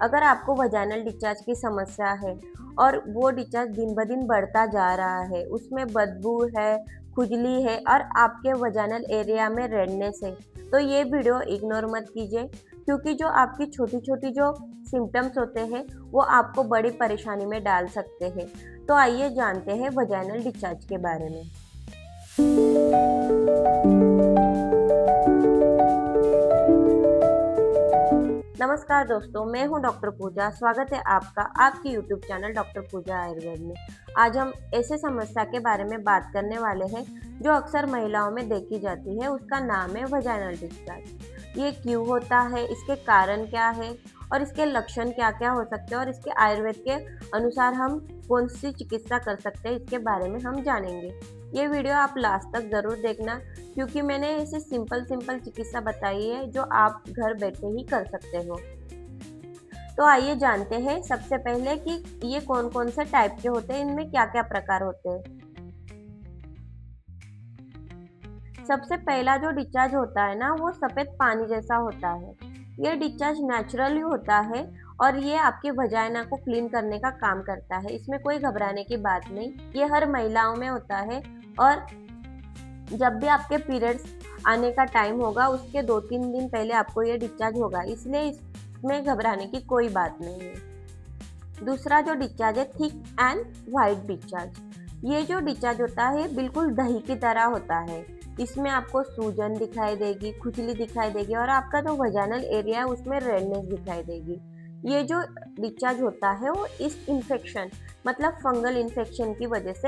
अगर आपको vaginal discharge की समस्या है और वो डिस्चार्ज दिन ब दिन बढ़ता जा रहा है, उसमें बदबू है, खुजली है और आपके वजाइनल एरिया में रेडनेस है, तो ये वीडियो इग्नोर मत कीजिए, क्योंकि जो आपकी छोटी-छोटी जो सिम्पटम्स होते हैं, वो आपको बड़ी परेशानी में डाल सकते हैं। तो आइए जानते हैं वजाइनल डिस्चार्ज के बारे में। नमस्कार दोस्तों, मैं हूं डॉक्टर पूजा। स्वागत है आपका आपकी यूट्यूब चैनल डॉक्टर पूजा आयुर्वेद में। आज हम ऐसे समस्या के बारे में बात करने वाले हैं जो अक्सर महिलाओं में देखी जाती है। उसका नाम है वजाइनल डिस्चार्ज। ये क्यों होता है, इसके कारण क्या है और इसके लक्षण क्या क्या हो सकते हैं और इसके आयुर्वेद के अनुसार हम कौन सी चिकित्सा कर सकते हैं, इसके बारे में हम जानेंगे। ये वीडियो आप लास्ट तक ज़रूर देखना, क्योंकि मैंने ऐसी सिंपल चिकित्सा बताई है जो आप घर बैठे ही कर सकते हो। तो आइए जानते हैं सबसे पहले कि ये कौन कौन से टाइप के होते हैं, इनमें क्या क्या प्रकार होते हैं। सबसे पहला जो डिस्चार्ज होता है ना, वो सफ़ेद पानी जैसा होता है। ये डिस्चार्ज नेचुरली होता है और ये आपकी वजाइना को क्लीन करने का काम करता है। इसमें कोई घबराने की बात नहीं, ये हर महिलाओं में होता है। और जब भी आपके पीरियड्स आने का टाइम होगा, उसके 2-3 दिन पहले आपको ये डिस्चार्ज होगा, इसलिए इसमें घबराने की कोई बात नहीं है। दूसरा जो डिस्चार्ज है, थिक एंड वाइट डिस्चार्ज। ये जो डिस्चार्ज होता है बिल्कुल दही की तरह होता है। इसमें आपको सूजन दिखाई देगी, खुजली दिखाई देगी और आपका जो वजाइनल एरिया है उसमें रेडनेस दिखाई देगी। ये जो डिस्चार्ज होता है वो इस इन्फेक्शन मतलब फंगल इन्फेक्शन की वजह से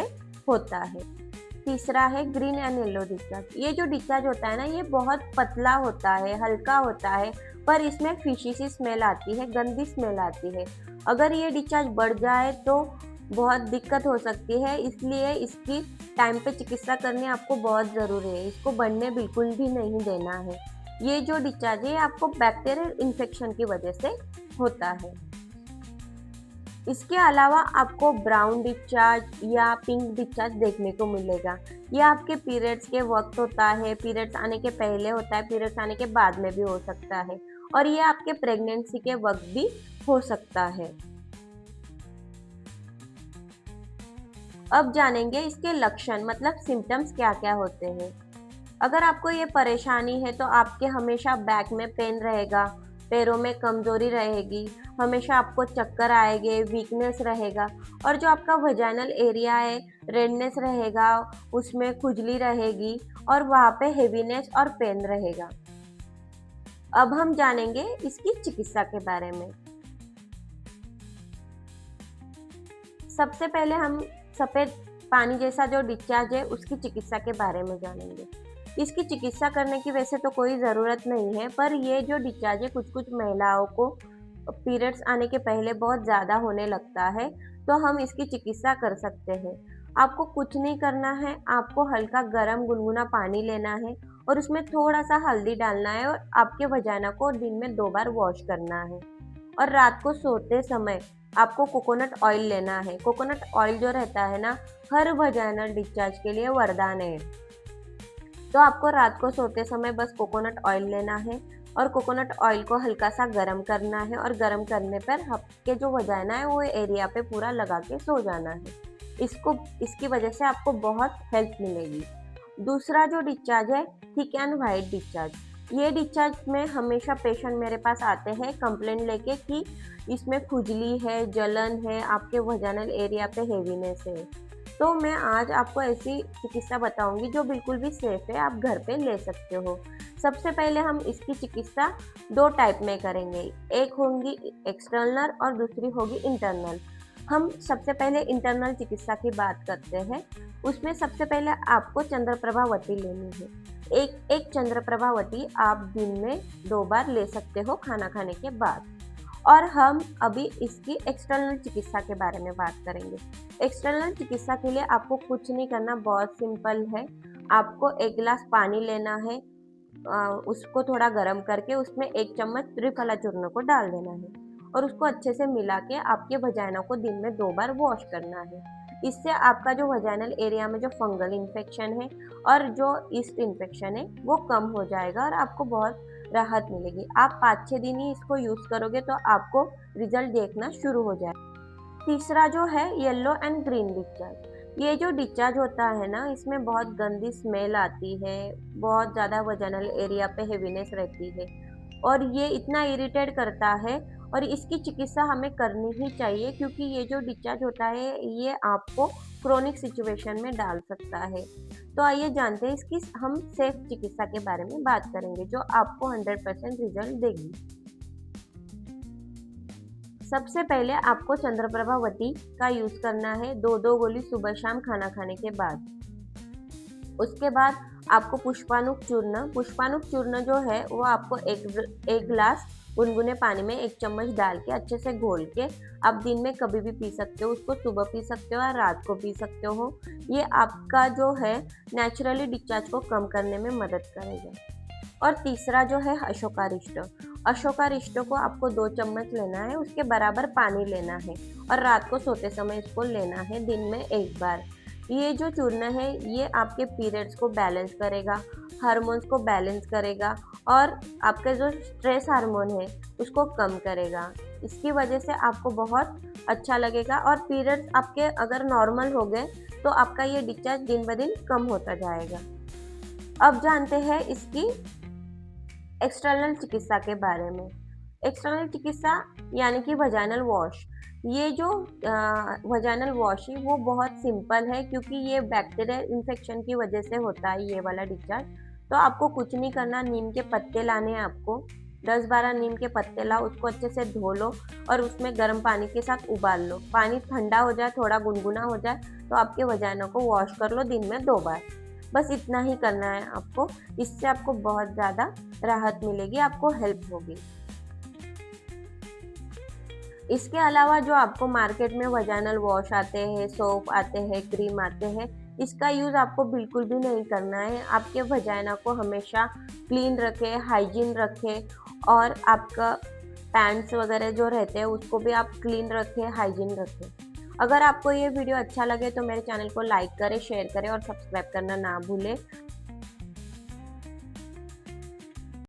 होता है। तीसरा है ग्रीन एंड येलो डिस्चार्ज। ये जो डिस्चार्ज होता है ना, ये बहुत पतला होता है, हल्का होता है, पर इसमें फिशी सी स्मेल आती है, गंदी स्मेल आती है। अगर ये डिस्चार्ज बढ़ जाए तो बहुत दिक्कत हो सकती है, इसलिए इसकी टाइम पे चिकित्सा करनी आपको बहुत ज़रूरी है। इसको बढ़ने बिल्कुल भी नहीं देना है। ये जो डिस्चार्ज है, ये आपको बैक्टीरियल इन्फेक्शन की वजह से होता है। इसके अलावा आपको ब्राउन डिस्चार्ज या पिंक डिस्चार्ज देखने को मिलेगा। ये आपके पीरियड्स के वक्त होता है, पीरियड्स आने के पहले होता है, पीरियड्स आने के बाद में भी हो सकता है और ये आपके प्रेगनेंसी के वक्त भी हो सकता है। अब जानेंगे इसके लक्षण मतलब सिम्पटम्स क्या-क्या होते हैं। अगर आपको ये परेशानी है तो आपके हमेशा बैक में पेन रहेगा, पैरों में कमज़ोरी रहेगी, हमेशा आपको चक्कर आएँगे, वीकनेस रहेगा और जो आपका वजाइनल एरिया है, रेडनेस रहेगा, उसमें खुजली रहेगी और वहाँ पे हेवीनेस और पेन रहेगा। अब हम जानेंगे इसकी चिकित्सा के बारे में। सबसे पहले हम सफ़ेद पानी जैसा जो डिस्चार्ज है उसकी चिकित्सा के बारे में जानेंगे। इसकी चिकित्सा करने की वैसे तो कोई ज़रूरत नहीं है, पर ये जो डिस्चार्ज है कुछ-कुछ महिलाओं को पीरियड्स आने के पहले बहुत ज़्यादा होने लगता है, तो हम इसकी चिकित्सा कर सकते हैं। आपको कुछ नहीं करना है, आपको हल्का गरम गुनगुना पानी लेना है और उसमें थोड़ा-सा हल्दी डालना है और आपके वजाइना को दिन में 2 बार वॉश करना है। और रात को सोते समय आपको कोकोनट ऑयल लेना है। कोकोनट ऑयल जो रहता है ना, हर वजाइनल डिस्चार्ज के लिए वरदान है। तो आपको रात को सोते समय बस कोकोनट ऑयल लेना है और कोकोनट ऑयल को हल्का सा गरम करना है और गरम करने पर आपके जो वजाइना है वो एरिया पे पूरा लगा के सो जाना है। इसकी वजह से आपको बहुत हेल्प मिलेगी। दूसरा जो डिस्चार्ज है, थिक एंड वाइट डिस्चार्ज। ये डिस्चार्ज में हमेशा पेशेंट मेरे पास आते हैं कंप्लेंट लेके कि इसमें खुजली है, जलन है, आपके वजाइनल एरिया पे हेवीनेस है। तो मैं आज आपको ऐसी चिकित्सा बताऊंगी जो बिल्कुल भी सेफ है, आप घर पे ले सकते हो। सबसे पहले हम इसकी चिकित्सा 2 टाइप में करेंगे। एक होंगी एक्सटर्नल और दूसरी होगी इंटरनल। हम सबसे पहले इंटरनल चिकित्सा की बात करते हैं। उसमें सबसे पहले आपको चंद्रप्रभावती लेनी है। एक चंद्रप्रभावती आप दिन में 2 बार ले सकते हो खाना खाने के बाद। और हम अभी इसकी एक्सटर्नल चिकित्सा के बारे में बात करेंगे। एक्सटर्नल चिकित्सा के लिए आपको कुछ नहीं करना, बहुत सिंपल है। आपको 1 गिलास पानी लेना है, उसको थोड़ा गर्म करके उसमें 1 चम्मच त्रिफला चूर्ण को डाल देना है और उसको अच्छे से मिला के आपके वजाइना को दिन में 2 बार वॉश करना है। इससे आपका जो वजाइनल एरिया में जो फंगल इन्फेक्शन है और जो ईस्ट इन्फेक्शन है वो कम हो जाएगा और आपको बहुत राहत मिलेगी। आप 5-6 दिन ही इसको यूज़ करोगे तो आपको रिज़ल्ट देखना शुरू हो जाए। तीसरा जो है येलो एंड ग्रीन डिस्चार्ज। ये जो डिस्चार्ज होता है ना, इसमें बहुत गंदी स्मेल आती है, बहुत ज़्यादा वजाइनल एरिया पे हेवीनेस रहती है और ये इतना इरिटेट करता है और इसकी चिकित्सा हमें करनी ही चाहिए क्योंकि ये जो डिस्चार्ज होता है ये आपको क्रोनिक सिचुएशन में डाल सकता है। तो आइए जानते हैं इसकी हम सेफ चिकित्सा के बारे में बात करेंगे जो आपको 100% रिजल्ट देगी। सबसे पहले आपको चंद्रप्रभावती का यूज़ करना है 2-2 गोली सुबह-शाम खाना खाने के बाद। उसके बाद आपको पुष्पानुक चूर्ण जो है वो आपको एक ग्लास गुनगुने पानी में 1 चम्मच डाल के अच्छे से घोल के आप दिन में कभी भी पी सकते हो। उसको सुबह पी सकते हो या रात को पी सकते हो। ये आपका जो है नेचुरली डिस्चार्ज को कम करने में मदद करेगा। और तीसरा जो है अशोकारिष्ट। अशोकारिष्ट को आपको 2 चम्मच लेना है, उसके बराबर पानी लेना है और रात को सोते समय इसको लेना है दिन में 1 बार। ये जो चूर्ण है ये आपके पीरियड्स को बैलेंस करेगा, हार्मोन्स को बैलेंस करेगा और आपका जो स्ट्रेस हार्मोन है उसको कम करेगा। इसकी वजह से आपको बहुत अच्छा लगेगा और पीरियड्स आपके अगर नॉर्मल हो गए तो आपका ये डिस्चार्ज दिन ब दिन कम होता जाएगा। अब जानते हैं इसकी एक्सटर्नल चिकित्सा के बारे में। एक्सटर्नल चिकित्सा यानी कि वजाइनल वॉश। ये जो वजाइनल वॉश है वो बहुत सिंपल है क्योंकि ये बैक्टीरियल इन्फेक्शन की वजह से होता है ये वाला डिस्चार्ज। तो आपको कुछ नहीं करना, नीम के पत्ते लाने हैं आपको, 10-12 नीम के पत्ते लाओ, उसको अच्छे से धो लो और उसमें गर्म पानी के साथ उबाल लो। पानी ठंडा हो जाए, थोड़ा गुनगुना हो जाए तो आपके वजाइना को वॉश कर लो दिन में 2 बार। बस इतना ही करना है आपको, इससे आपको बहुत ज़्यादा राहत मिलेगी, आपको हेल्प होगी। इसके अलावा जो आपको मार्केट में वजाइनल वॉश आते हैं, सोप आते हैं, क्रीम आते हैं, इसका यूज़ आपको बिल्कुल भी नहीं करना है। आपके वजाइना को हमेशा क्लीन रखें, हाइजीन रखें और आपका पैंट्स वगैरह जो रहते हैं उसको भी आप क्लीन रखें, हाइजीन रखें। अगर आपको ये वीडियो अच्छा लगे तो मेरे चैनल को लाइक करें, शेयर करें और सब्सक्राइब करना ना भूलें।